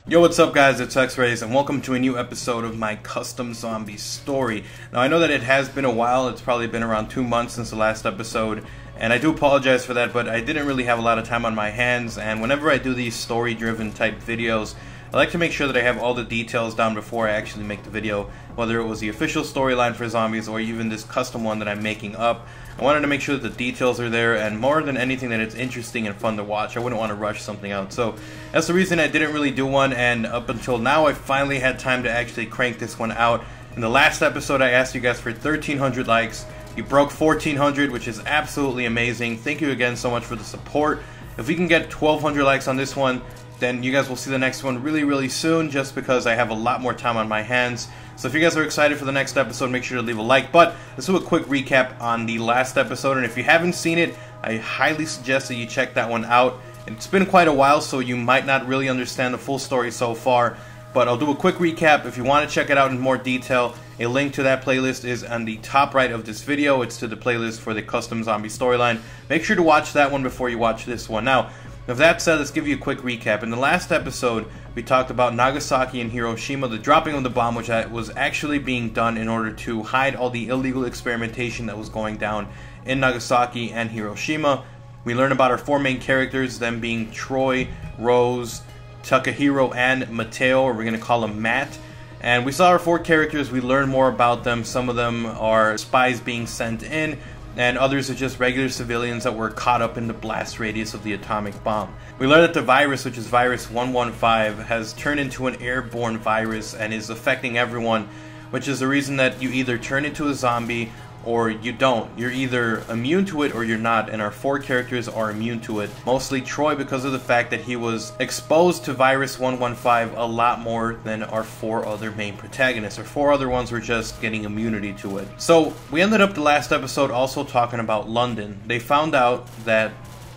Yo, what's up guys, it's XRAYZ and welcome to a new episode of my custom zombie story. Now I know that it has been a while, it's probably been around 2 months since the last episode, and I do apologize for that, but I didn't really have a lot of time on my hands, and whenever I do these story driven type videos, I like to make sure that I have all the details down before I actually make the video, whether it was the official storyline for zombies or even this custom one that I'm making up. I wanted to make sure that the details are there, and more than anything that it's interesting and fun to watch. I wouldn't want to rush something out, so that's the reason I didn't really do one, and up until now I finally had time to actually crank this one out. In the last episode I asked you guys for 1,300 likes. You broke 1,400, which is absolutely amazing. Thank you again so much for the support. If we can get 1,200 likes on this one, then you guys will see the next one really soon, just because I have a lot more time on my hands. So if you guys are excited for the next episode, make sure to leave a like. But let's do a quick recap on the last episode, and if you haven't seen it, I highly suggest that you check that one out. It's been quite a while, so you might not really understand the full story so far, but I'll do a quick recap. If you want to check it out in more detail, a link to that playlist is on the top right of this video. It's to the playlist for the custom zombie storyline. Make sure to watch that one before you watch this one. Now, with that said, let's give you a quick recap. In the last episode, we talked about Nagasaki and Hiroshima, the dropping of the bomb, which was actually being done in order to hide all the illegal experimentation that was going down in Nagasaki and Hiroshima. We learned about our four main characters, them being Troy, Rose, Takahiro, and Mateo, or we're going to call him Matt. And we saw our four characters, we learned more about them. Some of them are spies being sent in, and others are just regular civilians that were caught up in the blast radius of the atomic bomb. We learned that the virus, which is virus 115, has turned into an airborne virus and is affecting everyone, which is the reason that you either turn into a zombie or you don't. You're either immune to it or you're not, and our four characters are immune to it. Mostly Troy, because of the fact that he was exposed to virus 115 a lot more than our four other main protagonists. Our four other ones were just getting immunity to it. So we ended up the last episode also talking about London. They found out that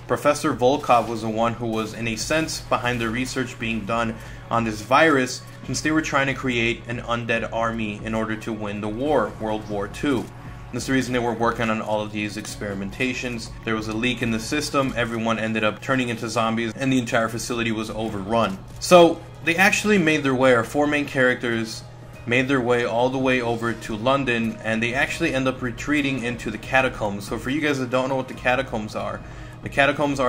Professor Volkov was the one who was, in a sense, behind the research being done on this virus, since they were trying to create an undead army in order to win the war, World War II. That's the reason they were working on all of these experimentations. There was a leak in the system, everyone ended up turning into zombies, and the entire facility was overrun. So they actually made their way, our four main characters made their way all the way over to London, and they actually end up retreating into the catacombs. So for you guys that don't know what the catacombs are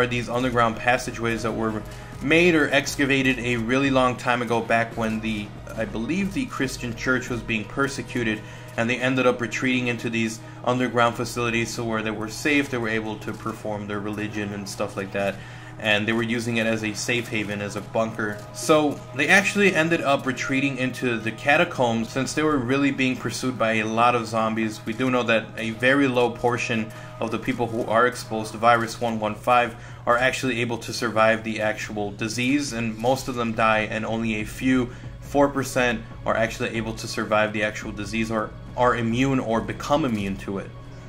these underground passageways that were made or excavated a really long time ago, back when I believe the Christian church was being persecuted, and they ended up retreating into these underground facilities, so where they were safe, they were able to perform their religion and stuff like that, and they were using it as a safe haven, as a bunker. So they actually ended up retreating into the catacombs, since they were really being pursued by a lot of zombies. We do know that a very low portion of the people who are exposed to virus 115 are actually able to survive the actual disease, and most of them die, and only a few, 4%, are actually able to survive the actual disease or are immune or become immune to it.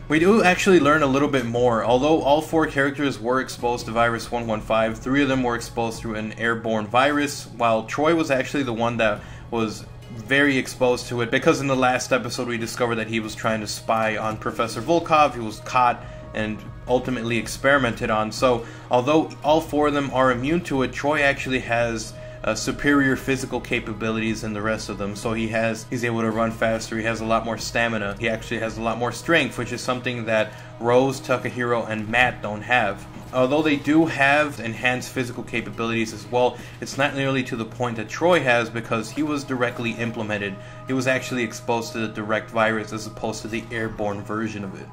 We do actually learn a little bit more. Although all four characters were exposed to virus 115, 3 of them were exposed through an airborne virus, while Troy was actually the one that was very exposed to it, because in the last episode we discovered that he was trying to spy on Professor Volkov. He was caught and ultimately experimented on. So although all 4 of them are immune to it, Troy actually has superior physical capabilities than the rest of them. So he's able to run faster, he has a lot more stamina, he actually has a lot more strength, which is something that Rose, Takahiro, and Matt don't have. Although they do have enhanced physical capabilities as well, it's not nearly to the point that Troy has, because he was directly implemented. He was actually exposed to the direct virus as opposed to the airborne version of it.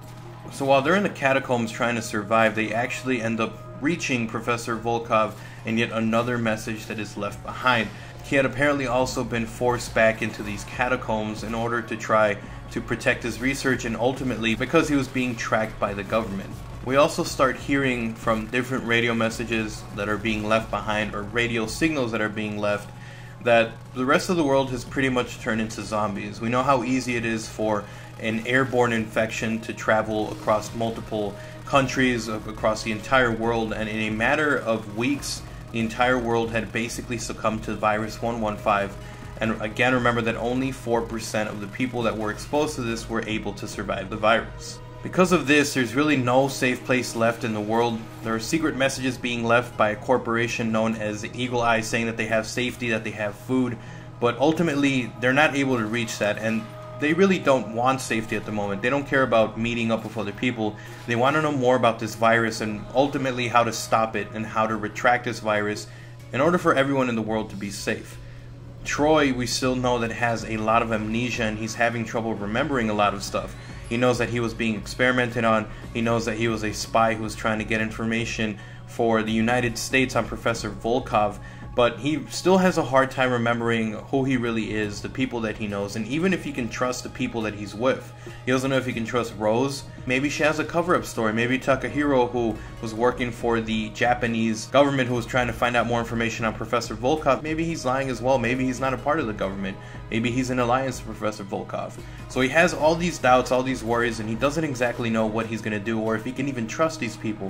So while they're in the catacombs trying to survive, they actually end up reaching Professor Volkov, and yet another message that is left behind. He had apparently also been forced back into these catacombs in order to try to protect his research, and ultimately because he was being tracked by the government. We also start hearing from different radio messages that are being left behind, or radio signals that are being left, that the rest of the world has pretty much turned into zombies. We know how easy it is for an airborne infection to travel across multiple countries, across the entire world, and in a matter of weeks, the entire world had basically succumbed to virus 115. And again, remember that only 4% of the people that were exposed to this were able to survive the virus. Because of this, there's really no safe place left in the world. There are secret messages being left by a corporation known as Eagle Eye saying that they have safety, that they have food, but ultimately they're not able to reach that, and they really don't want safety at the moment. They don't care about meeting up with other people. They want to know more about this virus and ultimately how to stop it and how to retract this virus in order for everyone in the world to be safe. Troy, we still know that has a lot of amnesia and he's having trouble remembering a lot of stuff. He knows that he was being experimented on. He knows that he was a spy who was trying to get information for the United States on Professor Volkov, but he still has a hard time remembering who he really is, the people that he knows, and even if he can trust the people that he's with. He doesn't know if he can trust Rose. Maybe she has a cover-up story. Maybe Takahiro, who was working for the Japanese government, who was trying to find out more information on Professor Volkov, maybe he's lying as well. Maybe he's not a part of the government. Maybe he's in alliance with Professor Volkov. So he has all these doubts, all these worries, and he doesn't exactly know what he's going to do or if he can even trust these people.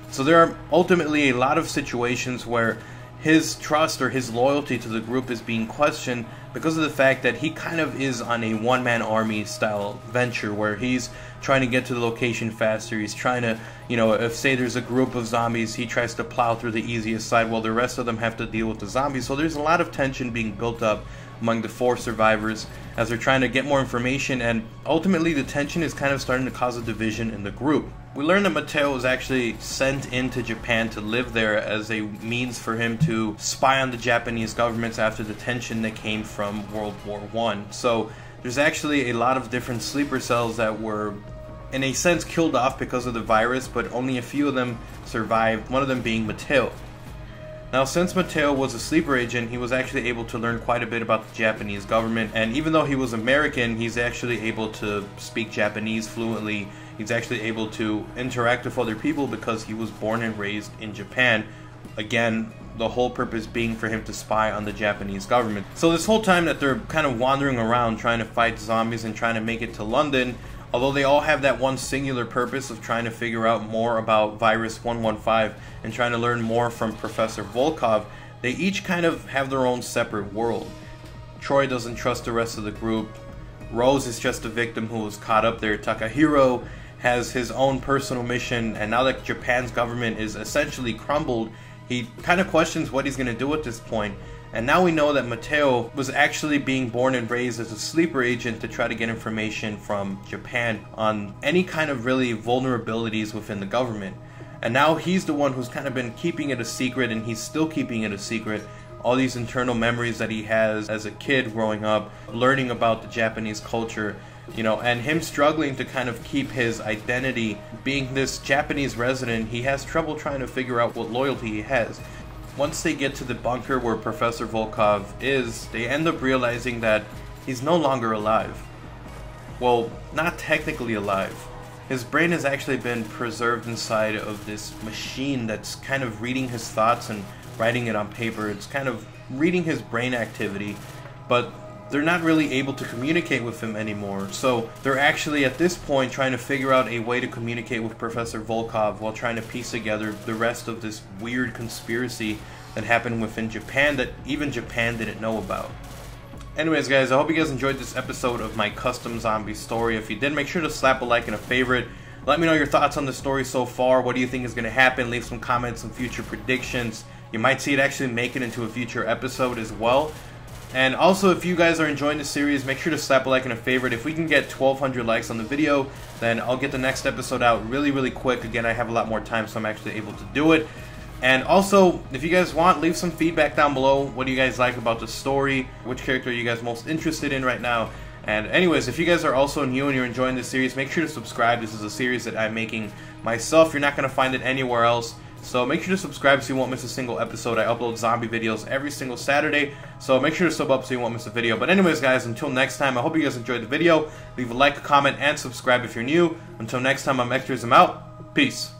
So there are ultimately a lot of situations where his trust or his loyalty to the group is being questioned because of the fact that he kind of is on a one-man army style venture where he's trying to get to the location faster. He's trying to, if say there's a group of zombies, he tries to plow through the easiest side while the rest of them have to deal with the zombies. So there's a lot of tension being built up among the 4 survivors as they're trying to get more information, and ultimately the tension is kind of starting to cause a division in the group. We learned that Mateo was actually sent into Japan to live there as a means for him to spy on the Japanese governments after the tension that came from World War I. So there's actually a lot of different sleeper cells that were, in a sense, killed off because of the virus, but only a few of them survived, one of them being Mateo. Now, since Mateo was a sleeper agent, he was actually able to learn quite a bit about the Japanese government, and even though he was American, he's actually able to speak Japanese fluently. He's actually able to interact with other people because he was born and raised in Japan. Again, the whole purpose being for him to spy on the Japanese government. So this whole time that they're kind of wandering around trying to fight zombies and trying to make it to London, although they all have that one singular purpose of trying to figure out more about Virus 115 and trying to learn more from Professor Volkov, they each kind of have their own separate world. Troy doesn't trust the rest of the group. Rose is just a victim who was caught up there. Takahiro has his own personal mission, and now that Japan's government is essentially crumbled, he kind of questions what he's going to do at this point. And now we know that Mateo was actually being born and raised as a sleeper agent to try to get information from Japan on any kind of really vulnerabilities within the government. And now he's the one who's kind of been keeping it a secret, and he's still keeping it a secret. All these internal memories that he has as a kid growing up, learning about the Japanese culture, and him struggling to kind of keep his identity. Being this Japanese resident, he has trouble trying to figure out what loyalty he has. Once they get to the bunker where Professor Volkov is, they end up realizing that he's no longer alive. Well, not technically alive. His brain has actually been preserved inside of this machine that's kind of reading his thoughts and writing it on paper. It's kind of reading his brain activity, but they're not really able to communicate with him anymore. So they're actually at this point trying to figure out a way to communicate with Professor Volkov while trying to piece together the rest of this weird conspiracy that happened within Japan that even Japan didn't know about. Anyways guys, I hope you guys enjoyed this episode of my custom zombie story. If you did, make sure to slap a like and a favorite. Let me know your thoughts on the story so far. What do you think is going to happen? Leave some comments, some future predictions. You might see it actually make it into a future episode as well. And also, if you guys are enjoying the series, make sure to slap a like and a favorite. If we can get 1,200 likes on the video, then I'll get the next episode out really quick. Again, I have a lot more time, so I'm actually able to do it. And also, if you guys want, leave some feedback down below. What do you guys like about the story? Which character are you guys most interested in right now? And anyways, if you guys are also new and you're enjoying this series, make sure to subscribe. This is a series that I'm making myself. You're not going to find it anywhere else. So make sure to subscribe so you won't miss a single episode. I upload zombie videos every single Saturday, so make sure to sub up so you won't miss a video. But anyways guys, until next time, I hope you guys enjoyed the video. Leave a like, a comment, and subscribe if you're new. Until next time, I'm XRAYZ, I'm out. Peace.